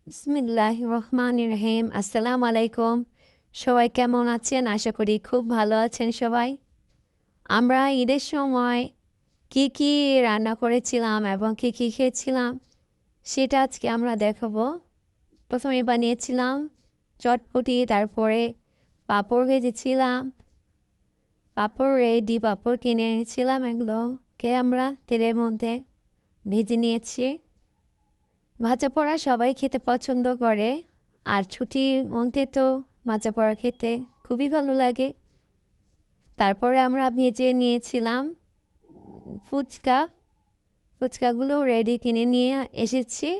বিসমিল্লাহির রহমানির রহিম। আসসালামু আলাইকুম। সবাই কেমন আছেন? আশা করি খুব ভালো আছেন সবাই। আমরা ঈদের সময় কি রান্না করেছিলাম এবং কি খেয়েছিলাম সেটা আজকে আমরা দেখাবো। প্রথমে বানিয়েছিলাম চটপটি, তারপরে পাঁপড় ভেজেছিলাম। পাঁপড় রেডি, পাঁপড় কিনে এনেছিলাম, এগুলোকে আমরা তেলের মধ্যে ভেজে নিয়েছি। ভাজা পোড়া সবাই খেতে পছন্দ করে, আর ছুটির মধ্যে তো ভাজা পোড়া খেতে খুবই ভালো লাগে। তারপরে আমরা ভেজে নিয়েছিলাম ফুচকা। ফুচকাগুলো রেডি কিনে নিয়ে এসেছি,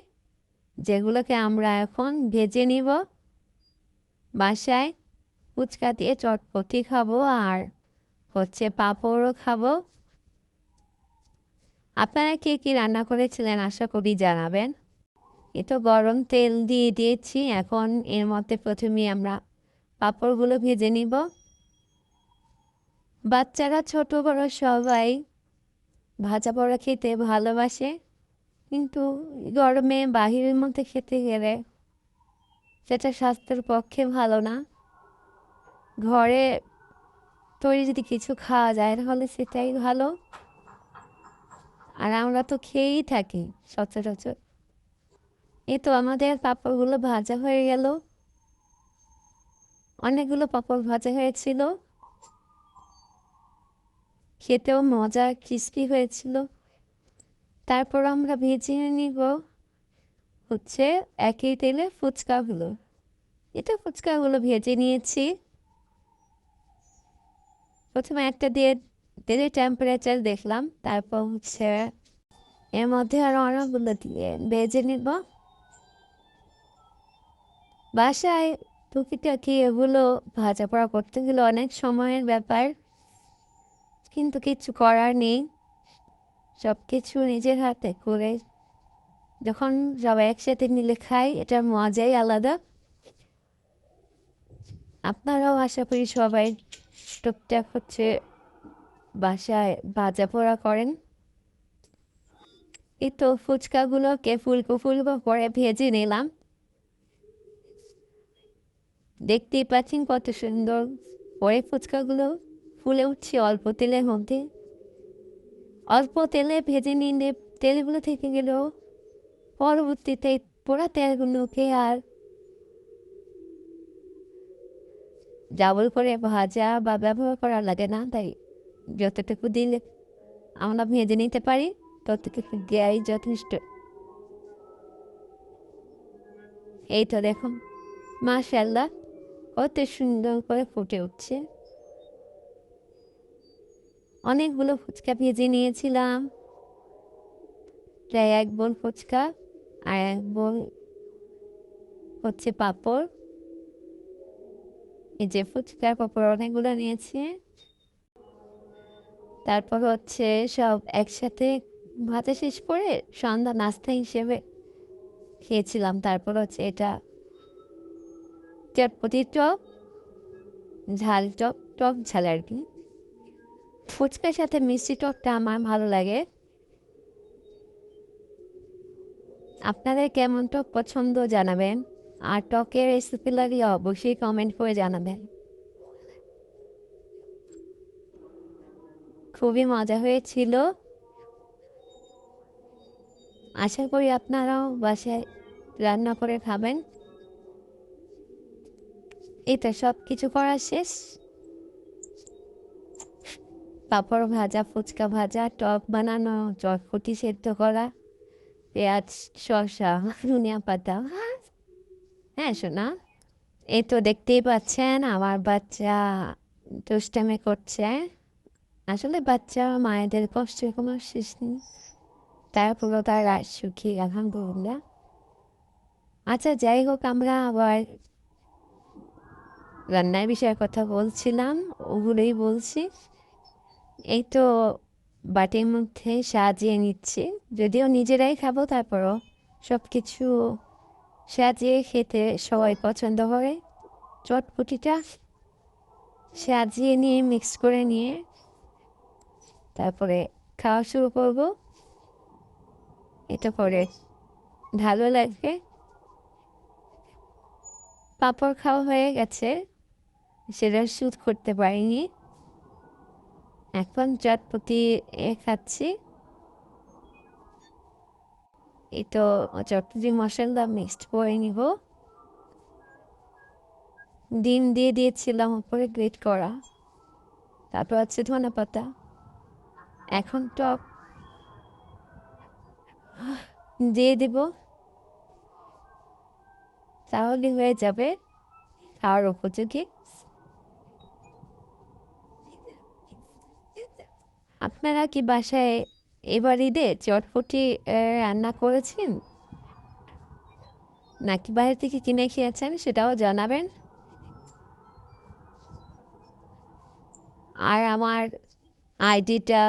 যেগুলোকে আমরা এখন ভেজে নিব বাসায়। ফুচকা দিয়ে চটপটি খাবো আর পাঁপড়ও খাবো। আপনারা কে কি রান্না করেছিলেন আশা করি জানাবেন। এ তো গরম তেল দিয়ে দিয়েছি, এখন এর মধ্যে প্রথমে আমরা পাঁপড়গুলো ভেজে নিব। বাচ্চারা ছোট বড় সবাই ভাজা পোড়া খেতে ভালোবাসে, কিন্তু গরমে বাহিরের মধ্যে খেতে গেলে সেটা স্বাস্থ্যের পক্ষে ভালো না। ঘরে তৈরি যদি কিছু খাওয়া যায় তাহলে সেটাই ভালো। আর আমরা তো খেয়েই থাকি সচরাচর। এই তো আমাদের পাঁপড়গুলো ভাজা হয়ে গেল। অনেকগুলো পাঁপড় ভাজা হয়েছিল, খেতেও মজা, ক্রিস্পি হয়েছিল। তারপর আমরা ভেজে নিব একই তেলে ফুচকাগুলো। ফুচকাগুলো ভেজে নিয়েছি। প্রথমে একটা দিয়ে তেলের টেম্পারেচার দেখলাম, তারপর এর মধ্যে আরো অনেকগুলো দিয়ে ভেজে নিব। বাসায় টুকিটাকি এগুলো ভাজা পোড়া করতে গেলে অনেক সময়ের ব্যাপার, কিন্তু কিছু করার নেই। সব কিছু নিজের হাতে করে যখন সবাই একসাথে মিলে খাই, এটার মজাই আলাদা। আপনারাও আশা করি সবাই টুকটাক বাসায় ভাজা পোড়া করেন। এই তো ফুচকাগুলোকে ফুলকো ফুলকো করে ভেজে নিলাম। দেখতেই পাচ্ছেন কত সুন্দর করে ফুচকাগুলো ফুলে উঠছে অল্প তেলের মধ্যে। অল্প তেলে ভেজে নিলে তেলগুলো থেকে গেলেও পরবর্তীতে পোড়া তেলগুলোকে আর ডাবল করে ভাজা বা ব্যবহার করা লাগে না। তাই যতটুকু দিলে আমরা ভেজে নিতে পারি ততটুকু দেওয়াই যথেষ্ট। এই তো দেখুন, মাশাআল্লাহ, কত সুন্দর করে ফুটে উঠছে। অনেকগুলো ফুচকা ভেজে নিয়েছিলাম, প্রায় 1 বোল ফুচকা আর 1 বোল পাঁপড়। এই যে ফুচকার পাঁপড় অনেকগুলো নিয়েছি। তারপর সব একসাথে ভাতে শেষ করে সন্ধ্যা নাস্তা হিসেবে খেয়েছিলাম। তারপর এটা চটপটি টক, ঝাল টক, টক ঝাল আর কি। ফুচকার সাথে মিষ্টি টকটা আমার ভালো লাগে। আপনাদের কেমন টক পছন্দ জানাবেন, আর টকের রেসিপি লাগলে অবশ্যই কমেন্ট করে জানাবেন। খুবই মজা হয়েছিল। আশা করি আপনারাও বাসায় রান্না করে খাবেন। এটা সব কিছু করা শেষ। পাঁপড় ভাজা, ফুচকা ভাজা, টক বানানো, চটপটি সেদ্ধ করা, পেঁয়াজ, শসা, ধনিয়া পাতা। হ্যাঁ শোনা, এই তো দেখতেই পাচ্ছেন আমার বাচ্চা দুষ্টামি করছে। আসলে বাচ্চা মায়েদের কষ্টের কোনো শেষ নেই, তারপরও তার রাত সুখী আলহামদুলিল্লাহ। আচ্ছা, যাই হোক, আমরা আবার রান্নার বিষয়ে কথা বলছিলাম, ওগুলোই বলছি। এই তো বাটির মধ্যে সাজিয়ে নিচ্ছি, যদিও নিজেরাই খাবো, তারপরও সব কিছু সাজিয়ে খেতে সবাই পছন্দ করে। চটপটিটা সাজিয়ে নিয়ে মিক্স করে নিয়ে তারপরে খাওয়া শুরু করব। এটা পরে ভালো লাগবে। পাঁপড় খাওয়া হয়ে গেছে, সেটা শ্যুট করতে পারিনি। এখন চটপটি খাচ্ছি। এই তো চটপটি মশলা মিক্সড করে নিব। ডিম দিয়ে দিয়েছিলাম উপরে গ্রেট করা, তারপর আছে ধনেপাতা। এখন টক দিয়ে দেব, তাহলে হয়ে যাবে খাওয়ার উপযোগী। আপনারা কি বাসায় এবার ঈদে চটপটি রান্না করেছেন, নাকি বাইরে থেকে কিনে খেয়েছেন, সেটাও জানাবেন। আর আমার আইডিটা,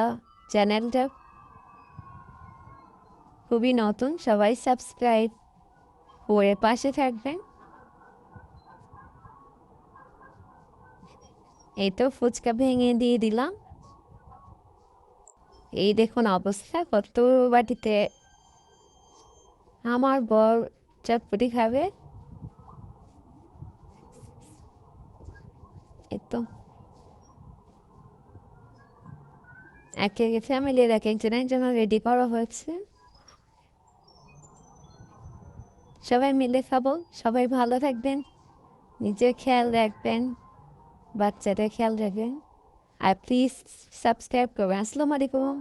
চ্যানেলটা খুবই নতুন, সবাই সাবস্ক্রাইব করে পাশে থাকবেন। এই তো ফুচকা ভেঙে দিয়ে দিলাম। এই দেখুন অবস্থা, কত বাটিতে আমার বর চটপটি খাবে। এই তো এক এক ফ্যামিলির এক একজনের জন্য রেডি করা হয়েছে। সবাই মিলে খাবো। সবাই ভালো থাকবেন, নিজের খেয়াল রাখবেন, বাচ্চাদের খেয়াল রাখবেন, আর প্লিজ সাবস্ক্রাইব করবেন। আসসালামু আলাইকুম।